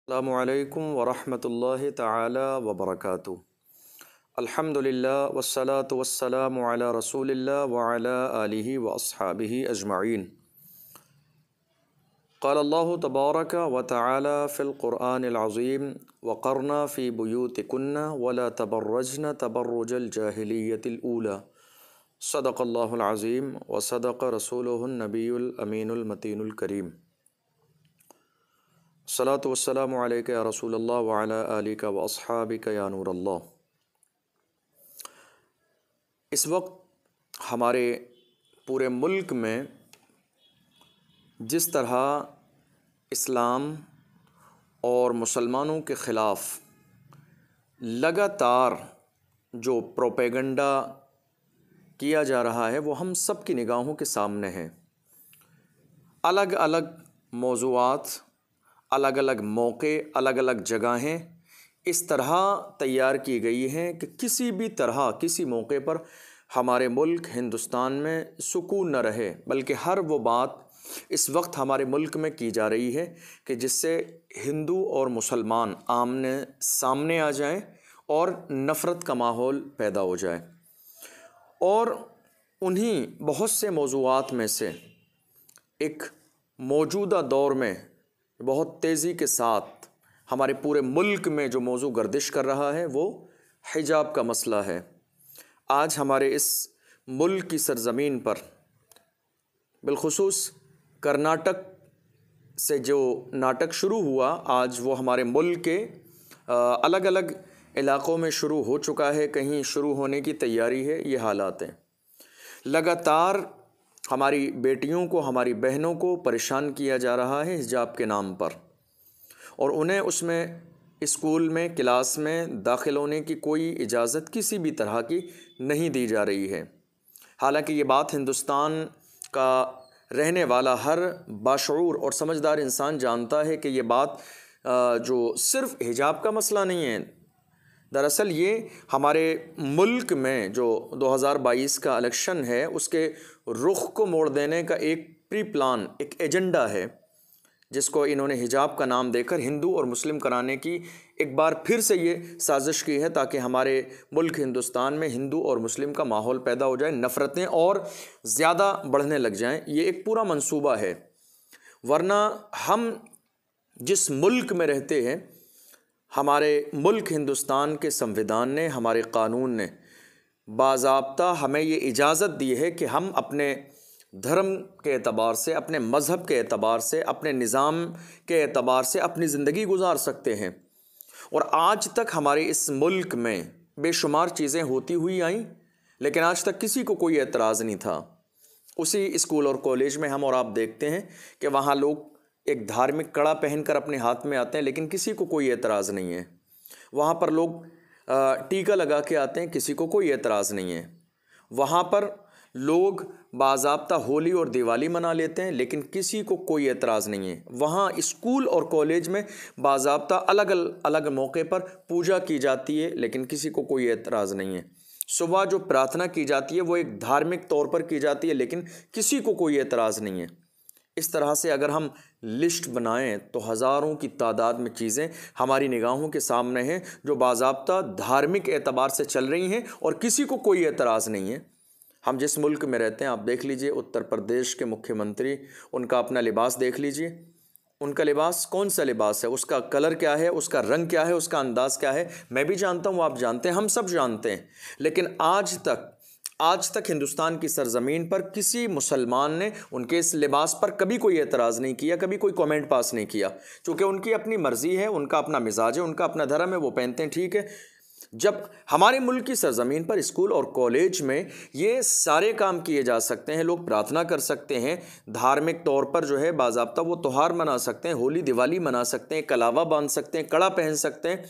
السلام علیکم ورحمۃ اللہ تعالی وبرکاتہ۔ الحمدللہ والصلاة والسلام علی رسول اللہ وعلی آلہ واصحابہ اجمعین۔ قال اللہ تبارک وتعالی فی القرآن العظیم وقرنا فی بیوتکن ولا تبرجن تبرج الجاہلیۃ الاولی صدق اللہ العظیم وصدق رسولہ النبی الامین المتین الکریم۔ الصلاۃ والسلام علیک یا رسول اللہ وعلی آلک واصحابک یا نور اللہ۔ اس وقت ہمارے پورے ملک میں جس طرح اسلام اور مسلمانوں کے خلاف لگاتار جو پروپیگنڈا کیا جا رہا ہے وہ ہم سب کی نگاہوں کے سامنے ہے۔ الگ الگ موضوعات، الگ الگ موقع، الگ الگ جگہیں اس طرح تیار کی گئی ہیں کہ کسی بھی طرح کسی موقع پر ہمارے ملک ہندوستان میں سکون نہ رہے، بلکہ ہر وہ بات اس وقت ہمارے ملک میں کی جا رہی ہے کہ جس سے ہندو اور مسلمان آمنے سامنے آ جائیں اور نفرت کا ماحول پیدا ہو جائے۔ اور انہی بہت سے موضوعات میں سے ایک موجودہ دور میں بہت تیزی کے ساتھ ہمارے پورے ملک میں جو موضوع گردش کر رہا ہے وہ حجاب کا مسئلہ ہے۔ آج ہمارے اس ملک کی سرزمین پر بالخصوص کرناٹک سے جو ناٹک شروع ہوا، آج وہ ہمارے ملک کے الگ الگ علاقوں میں شروع ہو چکا ہے، کہیں شروع ہونے کی تیاری ہے۔ یہ حالات ہیں، لگاتار ہماری بیٹیوں کو، ہماری بہنوں کو پریشان کیا جا رہا ہے حجاب کے نام پر، اور انہیں اس میں اسکول میں، کلاس میں داخل ہونے کی کوئی اجازت کسی بھی طرح کی نہیں دی جا رہی ہے۔ حالانکہ یہ بات ہندوستان کا رہنے والا ہر باشعور اور سمجھدار انسان جانتا ہے کہ یہ بات جو صرف حجاب کا مسئلہ نہیں ہے، دراصل یہ ہمارے ملک میں جو 2022 کا الیکشن ہے اس کے رخ کو موڑ دینے کا ایک پری پلان، ایک ایجنڈا ہے، جس کو انہوں نے حجاب کا نام دے کر ہندو اور مسلم کرانے کی ایک بار پھر سے یہ سازش کی ہے، تاکہ ہمارے ملک ہندوستان میں ہندو اور مسلم کا ماحول پیدا ہو جائے، نفرتیں اور زیادہ بڑھنے لگ جائیں۔ یہ ایک پورا منصوبہ ہے، ورنہ ہم جس ملک میں رہتے ہیں، ہمارے ملک ہندوستان کے سمویدھان نے، ہمارے قانون نے باضابطہ ہمیں یہ اجازت دی ہے کہ ہم اپنے دھرم کے اعتبار سے، اپنے مذہب کے اعتبار سے، اپنے نظام کے اعتبار سے اپنی زندگی گزار سکتے ہیں۔ اور آج تک ہمارے اس ملک میں بے شمار چیزیں ہوتی ہوئی آئیں، لیکن آج تک کسی کو کوئی اعتراض نہیں تھا۔ اسی اسکول اور کالج میں ہم اور آپ دیکھتے ہیں کہ وہاں لوگ ایک دھارمک کڑا پہن کر اپنے ہاتھ میں آتے ہیں، لیکن کسی کو کوئی اعتراض نہیں ہے۔ وہاں پر لوگ ٹیکا لگا کے آتے ہیں، کسی کو کوئی اعتراض نہیں ہے۔ وہاں پر لوگ باضابطہ ہولی اور دیوالی منا لیتے ہیں، لیکن کسی کو کوئی اعتراض نہیں ہے۔ وہاں اسکول اور کالج میں باضابطہ الگ الگ موقع پر پوجا کی جاتی ہے، لیکن کسی کو کوئی اعتراض نہیں ہے۔ صبح جو پرارتھنا کی جاتی ہے وہ ایک دھارمک طور پر کی جاتی ہے، لیکن کسی کو کوئی اعتراض نہیں ہے۔ اس طرح سے اگر ہم لسٹ بنائیں تو ہزاروں کی تعداد میں چیزیں ہماری نگاہوں کے سامنے ہیں جو باضابطہ دھارمک اعتبار سے چل رہی ہیں اور کسی کو کوئی اعتراض نہیں ہے۔ ہم جس ملک میں رہتے ہیں، آپ دیکھ لیجئے اتر پردیش کے مکھیہ منتری، ان کا اپنا لباس دیکھ لیجئے۔ ان کا لباس کون سا لباس ہے، اس کا کلر کیا ہے، اس کا رنگ کیا ہے، اس کا انداز کیا ہے، میں بھی جانتا ہوں، آپ جانتے ہیں، ہم سب جانتے ہیں۔ لیکن آج تک ہندوستان کی سرزمین پر کسی مسلمان نے ان کے اس لباس پر کبھی کوئی اعتراض نہیں کیا، کبھی کوئی کومنٹ پاس نہیں کیا، چونکہ ان کی اپنی مرضی ہے، ان کا اپنا مزاج ہے، ان کا اپنا دھرم ہے، وہ پہنتے ہیں، ٹھیک ہے۔ جب ہمارے ملک کی سرزمین پر اسکول اور کالج میں یہ سارے کام کیے جا سکتے ہیں، لوگ پرارتھنا کر سکتے ہیں، دھارمک طور پر جو ہے باضابطہ وہ تہوار منا سکتے ہیں، ہولی دیوالی منا سکتے ہیں، کلاوا باندھ سکتے ہیں، کڑا پہن سکتے ہیں،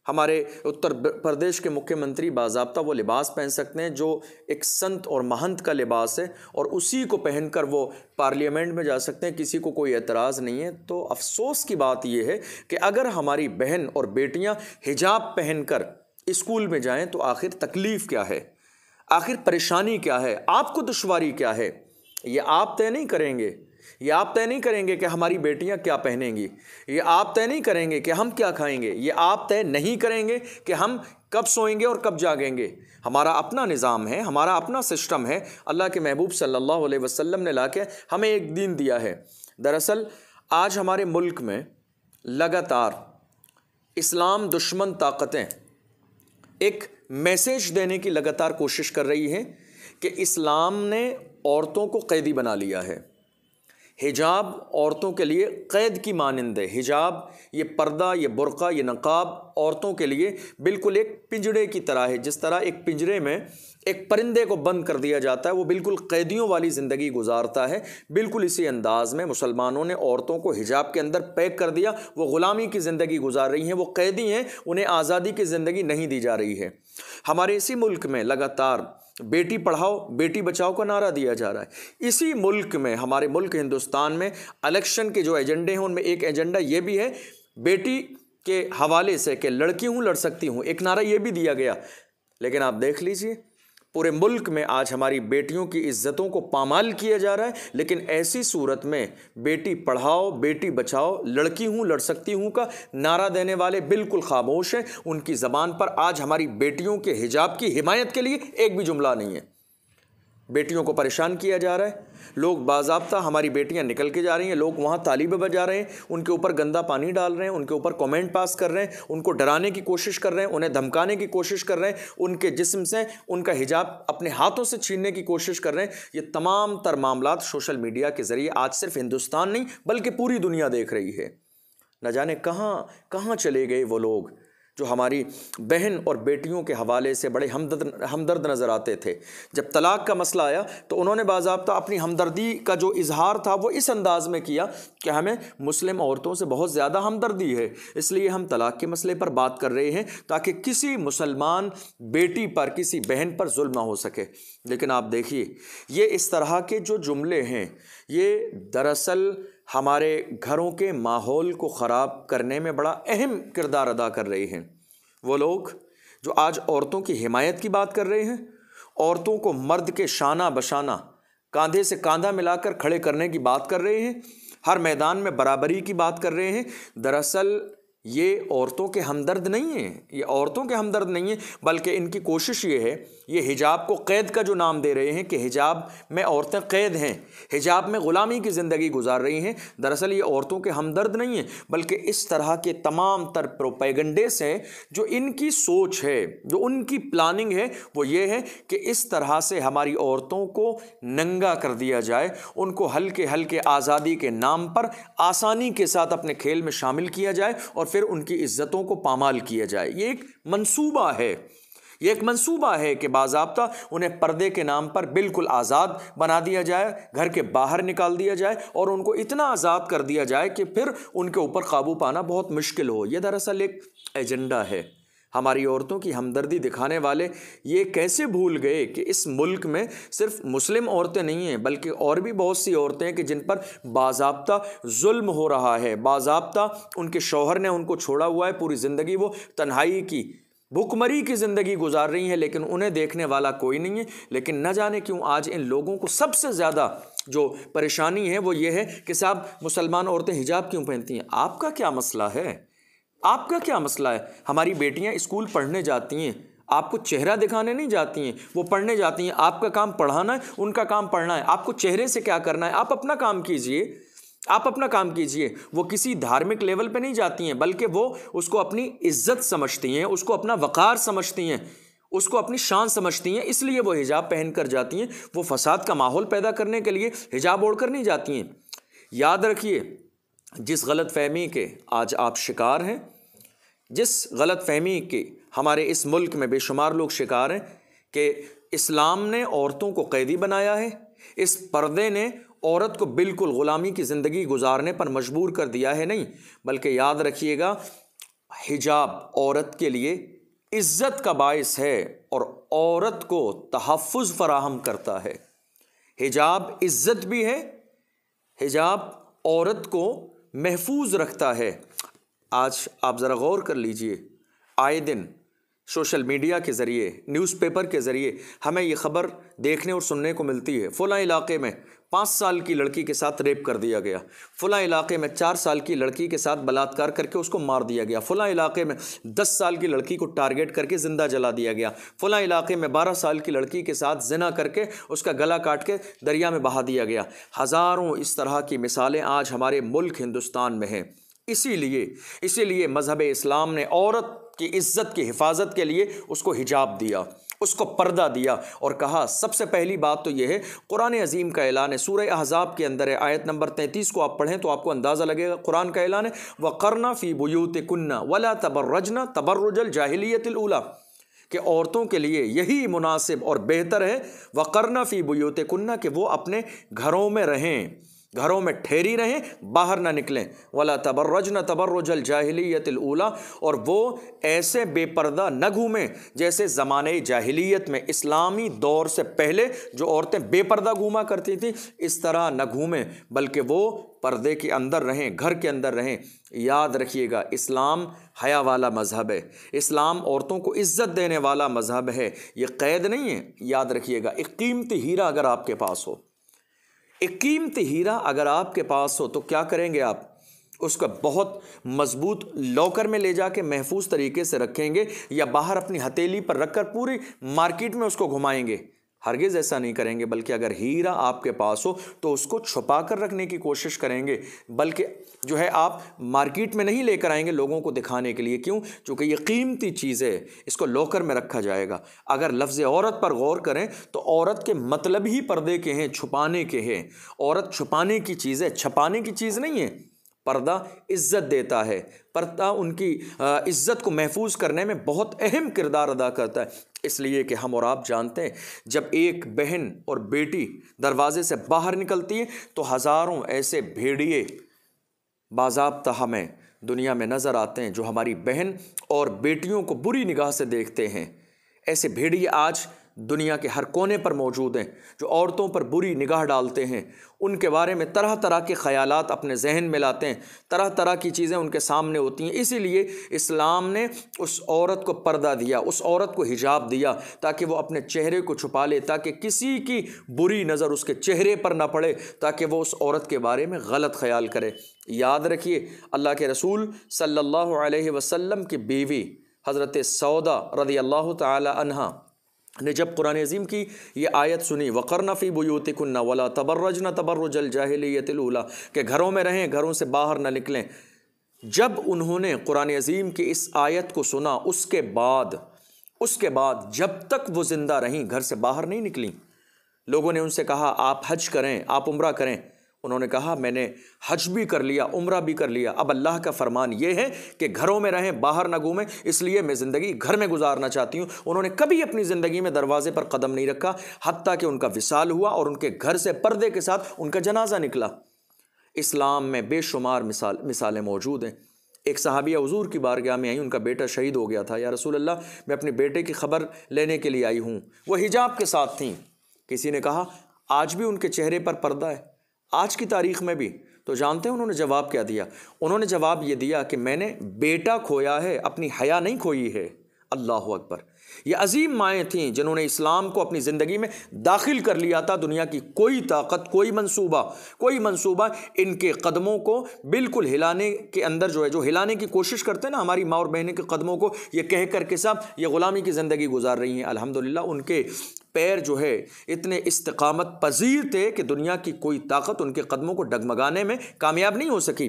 ہمارے اتر پردیش کے مکھیہ منتری باضابطہ وہ لباس پہن سکتے ہیں جو ایک سنت اور مہنت کا لباس ہے، اور اسی کو پہن کر وہ پارلیمنٹ میں جا سکتے ہیں، کسی کو کوئی اعتراض نہیں ہے۔ تو افسوس کی بات یہ ہے کہ اگر ہماری بہن اور بیٹیاں حجاب پہن کر اسکول میں جائیں تو آخر تکلیف کیا ہے، آخر پریشانی کیا ہے، آپ کو دشواری کیا ہے، یہ آپ طے نہیں کریں گے، یہ آپ طے نہیں کریں گے کہ ہماری بیٹیاں کیا پہنیں گی، یہ آپ طے نہیں کریں گے کہ ہم کیا کھائیں گے، یہ آپ طے نہیں کریں گے کہ ہم کب سوئیں گے اور کب جاگیں گے۔ ہمارا اپنا نظام ہے، ہمارا اپنا سسٹم ہے، اللہ کے محبوب صلی اللہ علیہ وسلم نے لا کے ہمیں ایک دین دیا ہے۔ دراصل آج ہمارے ملک میں لگاتار اسلام دشمن طاقتیں ایک میسیج دینے کی لگاتار کوشش کر رہی ہیں کہ اسلام نے عورتوں کو قیدی بنا لیا ہے۔ حجاب عورتوں کے لیے قید کی مانند ہے۔ حجاب، یہ پردہ، یہ برقع، یہ نقاب عورتوں کے لیے بالکل ایک پنجرے کی طرح ہے۔ جس طرح ایک پنجرے میں ایک پرندے کو بند کر دیا جاتا ہے، وہ بالکل قیدیوں والی زندگی گزارتا ہے، بالکل اسی انداز میں مسلمانوں نے عورتوں کو حجاب کے اندر پیک کر دیا۔ وہ غلامی کی زندگی گزار رہی ہیں، وہ قیدی ہیں، انہیں آزادی کی زندگی نہیں دی جا رہی ہے۔ ہمارے اسی ملک میں لگاتار بیٹی پڑھاؤ بیٹی بچاؤ کا نعرہ دیا جا رہا ہے۔ اسی ملک میں، ہمارے ملک ہندوستان میں، الیکشن کے جو ایجنڈے ہیں ان میں ایک ایجنڈا یہ بھی ہے بیٹی کے حوالے سے کہ لڑکی ہوں لڑ سکتی ہوں، ایک نعرہ یہ بھی دیا گیا۔ لیکن آپ دیکھ لیجئے پورے ملک میں آج ہماری بیٹیوں کی عزتوں کو پامال کیا جا رہا ہے، لیکن ایسی صورت میں بیٹی پڑھاؤ بیٹی بچاؤ، لڑکی ہوں لڑ سکتی ہوں کا نعرہ دینے والے بالکل خاموش ہیں۔ ان کی زبان پر آج ہماری بیٹیوں کے حجاب کی حمایت کے لیے ایک بھی جملہ نہیں ہے۔ بیٹیوں کو پریشان کیا جا رہا ہے، لوگ باضابطہ ہماری بیٹیاں نکل کے جا رہی ہیں، لوگ وہاں تالیبیں بجا رہے ہیں، ان کے اوپر گندا پانی ڈال رہے ہیں، ان کے اوپر کامنٹ پاس کر رہے ہیں، ان کو ڈرانے کی کوشش کر رہے ہیں، انہیں دھمکانے کی کوشش کر رہے ہیں، ان کے جسم سے ان کا حجاب اپنے ہاتھوں سے چھیننے کی کوشش کر رہے ہیں۔ یہ تمام تر معاملات سوشل میڈیا کے ذریعے آج صرف ہندوستان نہیں بلکہ پوری دنیا دیکھ رہی ہے۔ نہ جانے کہاں کہاں چلے گئے وہ لوگ جو ہماری بہن اور بیٹیوں کے حوالے سے بڑے ہمدرد نظر آتے تھے۔ جب طلاق کا مسئلہ آیا تو انہوں نے باضابطہ اپنی ہمدردی کا جو اظہار تھا وہ اس انداز میں کیا کہ ہمیں مسلم عورتوں سے بہت زیادہ ہمدردی ہے، اس لیے ہم طلاق کے مسئلے پر بات کر رہے ہیں تاکہ کسی مسلمان بیٹی پر، کسی بہن پر ظلم نہ ہو سکے۔ لیکن آپ دیکھیے یہ اس طرح کے جو جملے ہیں یہ دراصل ہمارے گھروں کے ماحول کو خراب کرنے میں بڑا اہم کردار ادا کر رہے ہیں۔ وہ لوگ جو آج عورتوں کی حمایت کی بات کر رہے ہیں، عورتوں کو مرد کے شانہ بشانہ کاندھے سے کاندھا ملا کر کھڑے کرنے کی بات کر رہے ہیں، ہر میدان میں برابری کی بات کر رہے ہیں، دراصل یہ عورتوں کے ہمدرد نہیں ہیں، یہ عورتوں کے ہمدرد نہیں ہیں، بلکہ ان کی کوشش یہ ہے، یہ حجاب کو قید کا جو نام دے رہے ہیں کہ حجاب میں عورتیں قید ہیں، حجاب میں غلامی کی زندگی گزار رہی ہیں، دراصل یہ عورتوں کے ہمدرد نہیں ہیں بلکہ اس طرح کے تمام تر پروپیگنڈے سے جو ان کی سوچ ہے، جو ان کی پلاننگ ہے وہ یہ ہے کہ اس طرح سے ہماری عورتوں کو ننگا کر دیا جائے، ان کو ہلکے ہلکے آزادی کے نام پر آسانی کے ساتھ اپنے کھیل میں شامل کیا جائے اور پھر ان کی عزتوں کو پامال کیا جائے۔ یہ ایک منصوبہ ہے، یہ ایک منصوبہ ہے کہ باضابطہ انہیں پردے کے نام پر بالکل آزاد بنا دیا جائے، گھر کے باہر نکال دیا جائے اور ان کو اتنا آزاد کر دیا جائے کہ پھر ان کے اوپر قابو پانا بہت مشکل ہو۔ یہ دراصل ایک ایجنڈا ہے۔ ہماری عورتوں کی ہمدردی دکھانے والے یہ کیسے بھول گئے کہ اس ملک میں صرف مسلم عورتیں نہیں ہیں بلکہ اور بھی بہت سی عورتیں ہیں کہ جن پر باضابطہ ظلم ہو رہا ہے، باضابطہ ان کے شوہر نے ان کو چھوڑا ہوا ہے، پوری زندگی وہ تنہائی کی بھوکمری کی زندگی گزار رہی ہیں لیکن انہیں دیکھنے والا کوئی نہیں ہے۔ لیکن نہ جانے کیوں آج ان لوگوں کو سب سے زیادہ جو پریشانی ہے وہ یہ ہے کہ صاحب مسلمان عورتیں حجاب کیوں پہنتی ہیں؟ آپ کا کیا مسئلہ ہے؟ آپ کا کیا مسئلہ ہے؟ ہماری بیٹیاں اسکول پڑھنے جاتی ہیں، آپ کو چہرہ دکھانے نہیں جاتی ہیں، وہ پڑھنے جاتی ہیں، آپ کا کام پڑھانا ہے، ان کا کام پڑھنا ہے، آپ کو چہرے سے کیا کرنا ہے؟ آپ اپنا کام کیجئے، آپ اپنا کام کیجئے۔ وہ کسی دھارمک لیول پہ نہیں جاتی ہیں بلکہ وہ اس کو اپنی عزت سمجھتی ہیں، اس کو اپنا وقار سمجھتی ہیں، اس کو اپنی شان سمجھتی ہیں، اس لیے وہ حجاب پہن کر جاتی ہیں۔ وہ فساد کا ماحول پیدا کرنے کے لیے حجاب اوڑھ کر نہیں جاتی ہیں۔ یاد رکھیے جس غلط فہمی کے آج آپ شکار ہیں، جس غلط فہمی کے ہمارے اس ملک میں بے شمار لوگ شکار ہیں کہ اسلام نے عورتوں کو قیدی بنایا ہے، اس پردے نے عورت کو بالکل غلامی کی زندگی گزارنے پر مجبور کر دیا ہے، نہیں بلکہ یاد رکھیے گا حجاب عورت کے لیے عزت کا باعث ہے اور عورت کو تحفظ فراہم کرتا ہے۔ حجاب عزت بھی ہے، حجاب عورت کو محفوظ رکھتا ہے۔ آج آپ ذرا غور کر لیجئے، آئے دن سوشل میڈیا کے ذریعے، نیوز پیپر کے ذریعے ہمیں یہ خبر دیکھنے اور سننے کو ملتی ہے، فلاں علاقے میں 5 سال کی لڑکی کے ساتھ ریپ کر دیا گیا، فلاں علاقے میں 4 سال کی لڑکی کے ساتھ بلاత్కాر کر کے اس کو مار دیا گیا، فلاں علاقے میں 10 سال کی لڑکی کو ٹارگیٹ کر کے زندہ جلا دیا گیا، فلاں علاقے میں 12 سال کی لڑکی کے ساتھ زنا کر کے اس کا گلا کاٹ کے دریا میں بہا دیا گیا۔ ہزاروں اس طرح کی مثالیں آج ہمارے ملک ہندوستان میں ہیں۔ اسی لیے مذہب اسلام نے عورت کی عزت کی حفاظت کے لیے اس کو حجاب دیا، اس کو پردہ دیا، اور کہا سب سے پہلی بات تو یہ ہے، قرآن عظیم کا اعلان ہے، سورہ احزاب کے اندر ہے، آیت نمبر 33 کو آپ پڑھیں تو آپ کو اندازہ لگے گا، قرآن کا اعلان ہے وَقَرْنَ فِي بُيُوتِكُنَّ وَلَا تَبَرَّجْنَ تَبَرُّجَ الْجَاهِلِيَّةِ الْأُولَىٰ کہ عورتوں کے لیے یہی مناسب اور بہتر ہے وَقَرْنَ فِي بُيُوتِكُنَّ کہ وہ اپنے گھروں میں رہیں، گھروں میں ٹھہری رہیں، باہر نہ نکلیں، وَلَا تَبَرَّجْنَ تَبَرُّجَ الْجَاهِلِيَّةِ الْأُولَىٰ اور وہ ایسے بے پردہ نہ گھومیں جیسے زمانے جاہلیت میں، اسلامی دور سے پہلے جو عورتیں بے پردہ گھوما کرتی تھیں، اس طرح نہ گھومیں بلکہ وہ پردے کے اندر رہیں، گھر کے اندر رہیں۔ یاد رکھیے گا، اسلام حیا والا مذہب ہے، اسلام عورتوں کو عزت دینے والا مذہب ہے، یہ قید نہیں ہے۔ یاد رکھیے گا، ایک قیمتی ہیرا اگر آپ کے پاس ہو، ایک قیمتی ہیرا اگر آپ کے پاس ہو تو کیا کریں گے آپ؟ اس کا بہت مضبوط لاکر میں لے جا کے محفوظ طریقے سے رکھیں گے، یا باہر اپنی ہتھیلی پر رکھ کر پوری مارکیٹ میں اس کو گھمائیں گے؟ ہرگز ایسا نہیں کریں گے، بلکہ اگر ہیرا آپ کے پاس ہو تو اس کو چھپا کر رکھنے کی کوشش کریں گے، بلکہ جو ہے آپ مارکیٹ میں نہیں لے کر آئیں گے لوگوں کو دکھانے کے لیے۔ کیوں؟ چونکہ یہ قیمتی چیز ہے، اس کو لاکر میں رکھا جائے گا۔ اگر لفظ عورت پر غور کریں تو عورت کے مطلب ہی پردے کے ہیں، چھپانے کے ہیں۔ عورت چھپانے کی چیز ہے، چھپانے کی چیز نہیں ہے۔ پردہ عزت دیتا ہے، پردہ ان کی عزت کو محفوظ کرنے میں بہت اہم کردار ادا کرتا ہے۔ اس لیے کہ ہم اور آپ جانتے ہیں، جب ایک بہن اور بیٹی دروازے سے باہر نکلتی ہے تو ہزاروں ایسے بھیڑیے باضابطہ ہمیں دنیا میں نظر آتے ہیں جو ہماری بہن اور بیٹیوں کو بری نگاہ سے دیکھتے ہیں۔ ایسے بھیڑیے آج دنیا کے ہر کونے پر موجود ہیں جو عورتوں پر بری نگاہ ڈالتے ہیں، ان کے بارے میں طرح طرح کے خیالات اپنے ذہن میں لاتے ہیں، طرح طرح کی چیزیں ان کے سامنے ہوتی ہیں۔ اسی لیے اسلام نے اس عورت کو پردہ دیا، اس عورت کو حجاب دیا، تاکہ وہ اپنے چہرے کو چھپا لے، تاکہ کسی کی بری نظر اس کے چہرے پر نہ پڑے، تاکہ وہ اس عورت کے بارے میں غلط خیال کرے۔ یاد رکھیے، اللہ کے رسول صلی اللہ علیہ وسلم کی بیوی حضرت سودا رضی اللہ تعالی عنہا نے جب قرآن عظیم کی یہ آیت سنی وَقَرْنَ فِي بُيُوتِكُنَّ وَلَا تَبَرَّجْنَ تَبَرُّجَ الْجَاهِلِيَّةِ الْأُولَىٰ کہ گھروں میں رہیں، گھروں سے باہر نہ نکلیں، جب انہوں نے قرآن عظیم کی اس آیت کو سنا، اس کے بعد جب تک وہ زندہ رہیں گھر سے باہر نہیں نکلیں۔ لوگوں نے ان سے کہا آپ حج کریں، آپ عمرہ کریں، انہوں نے کہا میں نے حج بھی کر لیا، عمرہ بھی کر لیا، اب اللہ کا فرمان یہ ہے کہ گھروں میں رہیں، باہر نہ گھومیں، اس لیے میں زندگی گھر میں گزارنا چاہتی ہوں۔ انہوں نے کبھی اپنی زندگی میں دروازے پر قدم نہیں رکھا، حتیٰ کہ ان کا وصال ہوا اور ان کے گھر سے پردے کے ساتھ ان کا جنازہ نکلا۔ اسلام میں بے شمار مثالیں موجود ہیں۔ ایک صحابیہ حضور کی بارگاہ میں آئی، ان کا بیٹا شہید ہو گیا تھا۔ یا رسول اللہ، میں اپنے بیٹے کی خبر لینے کے لیے آئی ہوں۔ وہ حجاب کے ساتھ تھیں۔ کسی نے کہا آج بھی ان کے چہرے پر پردہ ہے، آج کی تاریخ میں بھی؟ تو جانتے ہیں انہوں نے جواب کیا دیا؟ انہوں نے جواب یہ دیا کہ میں نے بیٹا کھویا ہے، اپنی حیا نہیں کھوئی ہے۔ اللہ اکبر! یہ عظیم مائیں تھیں جنہوں نے اسلام کو اپنی زندگی میں داخل کر لیا تھا۔ دنیا کی کوئی طاقت، کوئی منصوبہ ان کے قدموں کو بالکل ہلانے کے اندر جو ہلانے کی کوشش کرتے ہیں نا، ہماری ماں اور بہنیں کے قدموں کو یہ کہہ کر کے سب یہ غلامی کی زندگی گزار رہی ہیں، الحمدللہ ان کے پیر جو ہے اتنے استقامت پذیر تھے کہ دنیا کی کوئی طاقت ان کے قدموں کو ڈگمگانے میں کامیاب نہیں ہو سکی۔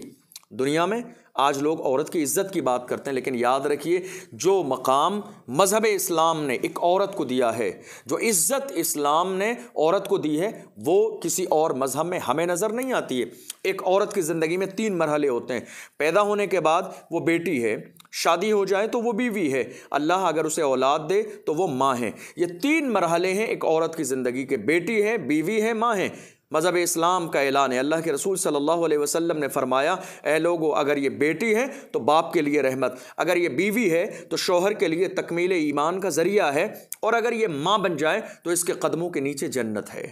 دنیا میں آج لوگ عورت کی عزت کی بات کرتے ہیں، لیکن یاد رکھیے جو مقام مذہب اسلام نے ایک عورت کو دیا ہے، جو عزت اسلام نے عورت کو دی ہے، وہ کسی اور مذہب میں ہمیں نظر نہیں آتی ہے۔ ایک عورت کی زندگی میں 3 مرحلے ہوتے ہیں۔ پیدا ہونے کے بعد وہ بیٹی ہے، شادی ہو جائے تو وہ بیوی ہے، اللہ اگر اسے اولاد دے تو وہ ماں ہے۔ یہ 3 مرحلے ہیں ایک عورت کی زندگی کے، بیٹی ہے، بیوی ہے، ماں ہے۔ مذہب اسلام کا اعلان ہے، اللہ کے رسول صلی اللہ علیہ وسلم نے فرمایا اے لوگو، اگر یہ بیٹی ہے تو باپ کے لیے رحمت، اگر یہ بیوی ہے تو شوہر کے لیے تکمیل ایمان کا ذریعہ ہے، اور اگر یہ ماں بن جائے تو اس کے قدموں کے نیچے جنت ہے۔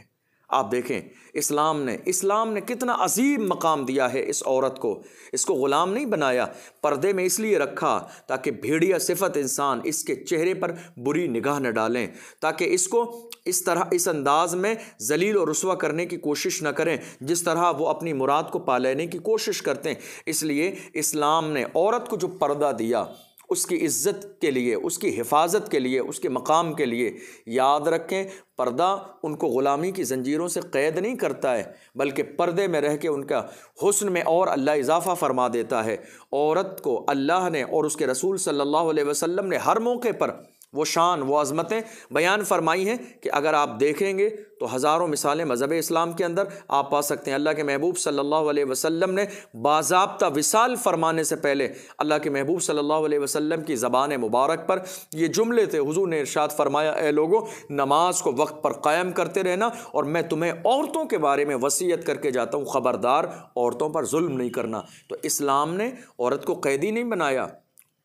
آپ دیکھیں اسلام نے کتنا عظیم مقام دیا ہے اس عورت کو. اس کو غلام نہیں بنایا، پردے میں اس لیے رکھا تاکہ بھیڑیا صفت انسان اس کے چہرے پر بری نگاہ نہ ڈالیں، تاکہ اس کو اس طرح اس انداز میں ذلیل و رسوا کرنے کی کوشش نہ کریں جس طرح وہ اپنی مراد کو پا لینے کی کوشش کرتے ہیں. اس لیے اسلام نے عورت کو جو پردہ دیا اس کی عزت کے لیے، اس کی حفاظت کے لیے، اس کے مقام کے لیے. یاد رکھیں پردہ ان کو غلامی کی زنجیروں سے قید نہیں کرتا ہے، بلکہ پردے میں رہ کے ان کا حسن میں اور اللہ اضافہ فرما دیتا ہے. عورت کو اللہ نے اور اس کے رسول صلی اللہ علیہ وسلم نے ہر موقع پر وہ شان، وہ عظمتیں بیان فرمائی ہیں کہ اگر آپ دیکھیں گے تو ہزاروں مثالیں مذہب اسلام کے اندر آپ پا سکتے ہیں. اللہ کے محبوب صلی اللہ علیہ وسلم نے باضابطہ وصال فرمانے سے پہلے اللہ کے محبوب صلی اللہ علیہ وسلم کی زبان مبارک پر یہ جملے تھے. حضور نے ارشاد فرمایا، اے لوگو نماز کو وقت پر قائم کرتے رہنا، اور میں تمہیں عورتوں کے بارے میں وصیت کر کے جاتا ہوں، خبردار عورتوں پر ظلم نہیں کرنا. تو اسلام نے عورت کو قیدی نہیں بنایا،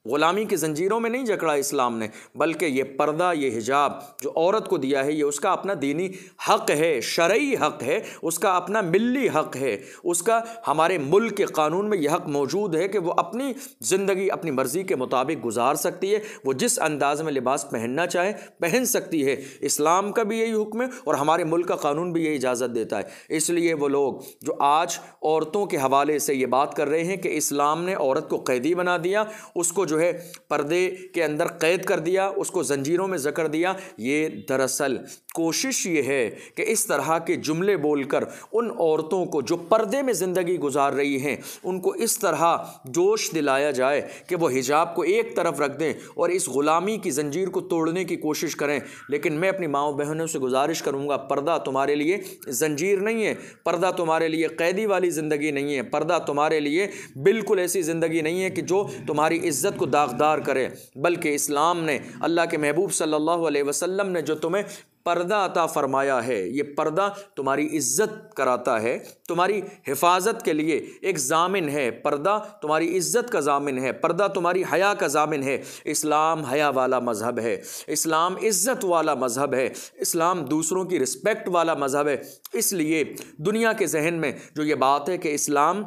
غلامی کی زنجیروں میں نہیں جکڑا اسلام نے، بلکہ یہ پردہ، یہ حجاب جو عورت کو دیا ہے یہ اس کا اپنا دینی حق ہے، شرعی حق ہے، اس کا اپنا ملی حق ہے. اس کا ہمارے ملک کے قانون میں یہ حق موجود ہے کہ وہ اپنی زندگی اپنی مرضی کے مطابق گزار سکتی ہے، وہ جس انداز میں لباس پہننا چاہے پہن سکتی ہے. اسلام کا بھی یہی حکم ہے اور ہمارے ملک کا قانون بھی یہی اجازت دیتا ہے. اس لیے وہ لوگ جو آج عورتوں کے حوالے سے یہ بات کر رہے ہیں کہ اسلام نے عورت کو قیدی بنا دیا، اس کو جو ہے پردے کے اندر قید کر دیا، اس کو زنجیروں میں جکڑ دیا، یہ دراصل کوشش یہ ہے کہ اس طرح کے جملے بول کر ان عورتوں کو جو پردے میں زندگی گزار رہی ہیں ان کو اس طرح جوش دلایا جائے کہ وہ حجاب کو ایک طرف رکھ دیں اور اس غلامی کی زنجیر کو توڑنے کی کوشش کریں. لیکن میں اپنی ماؤں بہنوں سے گزارش کروں گا، پردہ تمہارے لیے زنجیر نہیں ہے، پردہ تمہارے لیے قیدی والی زندگی نہیں ہے، پردہ تمہارے لیے بالکل ایسی زندگی نہیں ہے کہ جو تمہاری عزت کو داغدار کرے، بلکہ اسلام نے، اللہ کے محبوب صلی اللہ علیہ وسلم نے جو تمہیں پردہ عطا فرمایا ہے، یہ پردہ تمہاری عزت کراتا ہے، تمہاری حفاظت کے لیے ایک ضامن ہے. پردہ تمہاری عزت کا ضامن ہے، پردہ تمہاری حیا کا ضامن ہے. اسلام حیا والا مذہب ہے، اسلام عزت والا مذہب ہے، اسلام دوسروں کی رسپیکٹ والا مذہب ہے. اس لیے دنیا کے ذہن میں جو یہ بات ہے کہ اسلام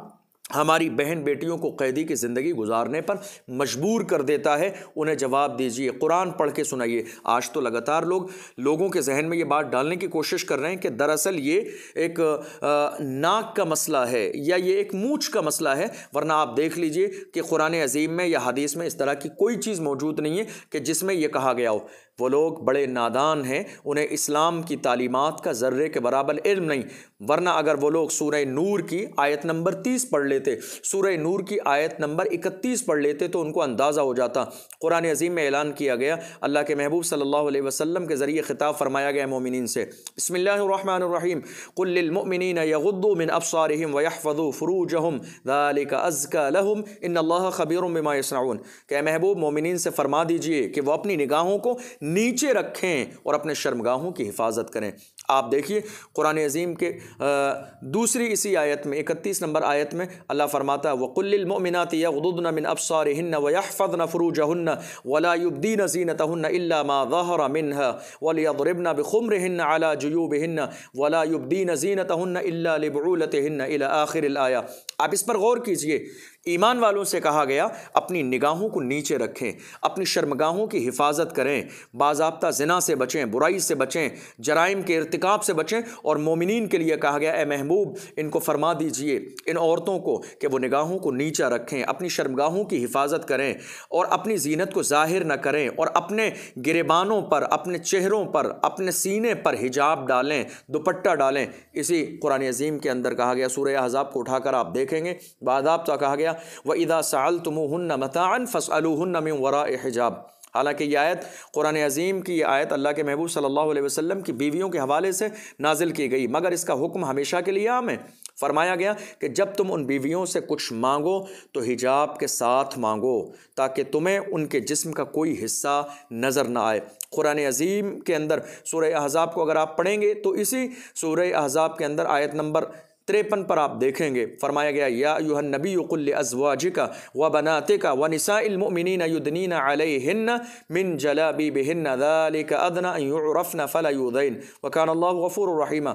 ہماری بہن بیٹیوں کو قیدی کی زندگی گزارنے پر مجبور کر دیتا ہے، انہیں جواب دیجئے، قرآن پڑھ کے سنائیے. آج تو لگاتار لوگوں کے ذہن میں یہ بات ڈالنے کی کوشش کر رہے ہیں کہ دراصل یہ ایک ناک کا مسئلہ ہے یا یہ ایک مونچھ کا مسئلہ ہے، ورنہ آپ دیکھ لیجئے کہ قرآن عظیم میں یا حدیث میں اس طرح کی کوئی چیز موجود نہیں ہے کہ جس میں یہ کہا گیا ہو. وہ لوگ بڑے نادان ہیں، انہیں اسلام کی تعلیمات کا ذرے کے برابر علم نہیں، ورنہ اگر وہ لوگ سورہ نور کی آیت نمبر 30 پڑھ لیتے، سورہ نور کی آیت نمبر 31 پڑھ لیتے تو ان کو اندازہ ہو جاتا. قرآن عظیم میں اعلان کیا گیا، اللہ کے محبوب صلی اللہ علیہ وسلم کے ذریعے خطاب فرمایا گیا مومنین سے، بسم اللہ الرحمن الرحیم، قل للمؤمنین یغضوا من ابصارهم ویحفظوا فروجهم ذلک ازکی لهم ان اللہ خبیر بما یصنعون. کہ اے محبوب مومنین سے فرما دیجئے کہ وہ اپنی نگاہوں کو نیچے رکھیں اور اپنے شرمگاہوں کی حفاظت کریں. آپ دیکھیے قرآن عظیم کے دوسری اسی آیت میں 31 نمبر آیت میں اللہ فرماتا ہے وَقُلْ لِلْمُؤْمِنَاتِ يَغْضُضْنَ مِنْ أَبْصَارِهِنَّ وَيَحْفَظْنَ فُرُوجَهُنَّ وَلَا يُبْدِينَ زِينَتَهُنَّ إِلَّا مَا ظَهَرَ مِنْهَا وَلْيَضْرِبْنَ بِخُمُرِهِنَّ عَلَى جُيُوبِهِنَّ وَلَا يُبْدِينَ زِينَتَهُنَّ إِلَّا لِبُعُولَتِهِنَّ إِلَى آخِرِ الآية. آپ اس پر غور کیجئے، ایمان والوں سے کہا گیا اپنی نگاہوں کو نیچے رکھیں، اپنی شرمگاہوں کی حفاظت کریں، باضابطہ زنا سے بچیں، برائی سے بچیں، جرائم کے ارتکاب سے بچیں. اور مومنین کے لیے کہا گیا اے محبوب ان کو فرما دیجئے، ان عورتوں کو، کہ وہ نگاہوں کو نیچا رکھیں، اپنی شرمگاہوں کی حفاظت کریں اور اپنی زینت کو ظاہر نہ کریں، اور اپنے گریبانوں پر، اپنے چہروں پر، اپنے سینے پر حجاب ڈالیں، دوپٹہ ڈالیں. اسی قرآن عظیم کے اندر کہا گیا، سورہ احزاب کو اٹھا کر آپ دیکھیں گے، باضابطہ کہا گیا وَإِذَا سَأَلْتُمُوهُنَّ مَتَاعًا فَاسْأَلُوهُنَّ مِنْ وَرَاءِ حِجَاب. حالانکہ یہ آیت قرآن عظیم کی، یہ آیت اللہ کے محبوب صلی اللہ علیہ وسلم کی بیویوں کے حوالے سے نازل کی گئی، مگر اس کا حکم ہمیشہ کے لیے عام ہے. فرمایا گیا کہ جب تم ان بیویوں سے کچھ مانگو تو حجاب کے ساتھ مانگو تاکہ تمہیں ان کے جسم کا کوئی حصہ نظر نہ آئے. قرآن عظیم کے اندر سورہ احزاب کو اگر آپ پڑھیں گے تو اسی سورہ احزاب کے اندر آیت نمبر 53 پر آپ دیکھیں گے، فرمایا گیا یا ایھا النبی قل لازواجک وبناتک ونساء المؤمنین یدنین علیہن من جلابیبہن ذلک ادنی ان یعرفن فلا یؤذین وکان اللہ غفور رحیما.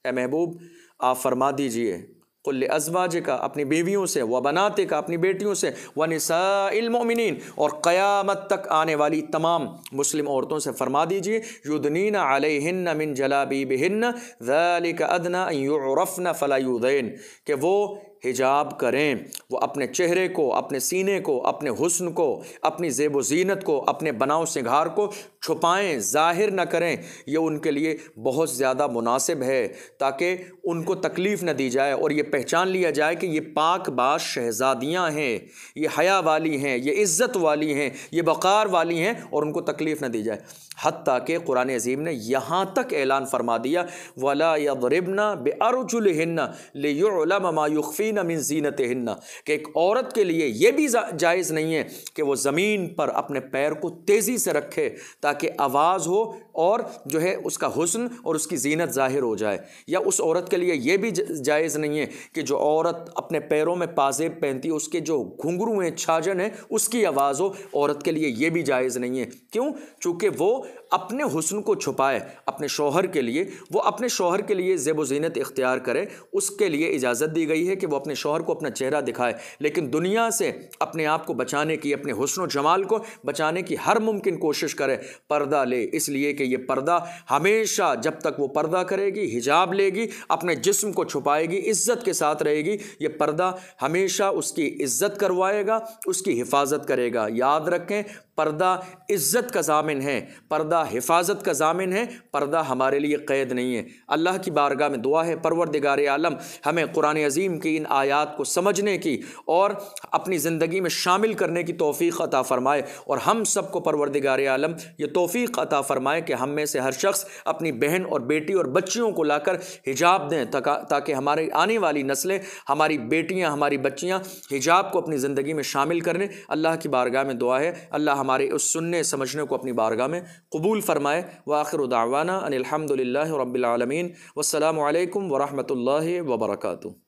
اے محبوب آپ فرما دیجئے، قل ازواجک اپنی بیویوں سے، و بناتک اپنی بیٹیوں سے، و نساء المؤمنین اور قیامت تک آنے والی تمام مسلم عورتوں سے فرما دیجئے، یدنین علیہن من جلابیبہن ذالک ادنی ان یعرفن فلا یؤذین، کہ وہ حجاب کریں، وہ اپنے چہرے کو، اپنے سینے کو، اپنے حسن کو، اپنی زیب و زینت کو، اپنے بناؤ سنگھار کو چھپائیں، ظاہر نہ کریں، یہ ان کے لیے بہت زیادہ مناسب ہے تاکہ ان کو تکلیف نہ دی جائے اور یہ پہچان لیا جائے کہ یہ پاک باز شہزادیاں ہیں، یہ حیا والی ہیں، یہ عزت والی ہیں، یہ وقار والی ہیں، اور ان کو تکلیف نہ دی جائے۔ حتیٰ کہ قرآن عظیم نے یہاں تک اعلان فرما دیا وَلَا يَضْرِبْنَ بِأَرْجُلِهِنَّ لِيُعْلَمَ مَا يُخْفِينَ مِن زِينَتِهِنَّ، کہ ایک عورت کے لیے یہ بھی جائز نہیں ہے کہ وہ زمین پر اپنے پیر کو تیزی سے رکھے تاکہ آواز ہو اور جو ہے اس کا حسن اور اس کی زینت ظاہر ہو جائے، یا اس عورت کے لیے یہ بھی جائز نہیں ہے کہ جو عورت اپنے پیروں میں پازیب پہنتی ہے اس کے جو گھنگرو ہیں، چھاجن ہیں، اس کی آواز ہو، عورت کے لیے یہ بھی جائز نہیں ہے۔ کیوں؟ چونکہ وہ اپنے حسن کو چھپائے اپنے شوہر کے لیے، وہ اپنے شوہر کے لیے زیب و زینت اختیار کرے، اس کے لیے اجازت دی گئی ہے کہ وہ اپنے شوہر کو اپنا چہرہ دکھائے، لیکن دنیا سے اپنے آپ کو بچانے کی، اپنے حسن و جمال کو بچانے کی ہر ممکن کوشش کرے، پردہ لے، اس لیے کہ یہ پردہ ہمیشہ جب تک وہ پردہ کرے گی، حجاب لے گی، اپنے جسم کو چھپائے گی، عزت کے ساتھ رہے گی، یہ پردہ ہمیشہ اس کی عزت کروائے گا، اس کی حفاظت کرے گا۔ یاد رکھیں، پردہ عزت کا ضامن ہے، پردہ حفاظت کا ضامن ہے، پردہ ہمارے لیے قید نہیں ہے۔ اللہ کی بارگاہ میں دعا ہے پروردگار عالم ہمیں قرآن عظیم کی ان آیات کو سمجھنے کی اور اپنی زندگی میں شامل کرنے کی توفیق عطا فرمائے، اور ہم سب کو پروردگار عالم یہ توفیق عطا فرمائے کہ ہم میں سے ہر شخص اپنی بہن اور بیٹی اور بچیوں کو لا کر حجاب دیں تاکہ ہمارے آنے والی نسلیں، ہماری بیٹیاں، ہماری بچیاں حجاب کو اپنی زندگی میں شامل کریں۔ اللہ کی بارگاہ میں دعا ہے اللہ ہمارے اس سننے سمجھنے کو اپنی بارگاہ میں قبول فرمائے۔ وآخر دعوانا ان الحمد للہ رب العالمین، والسلام علیکم ورحمۃ اللہ وبرکاتہ۔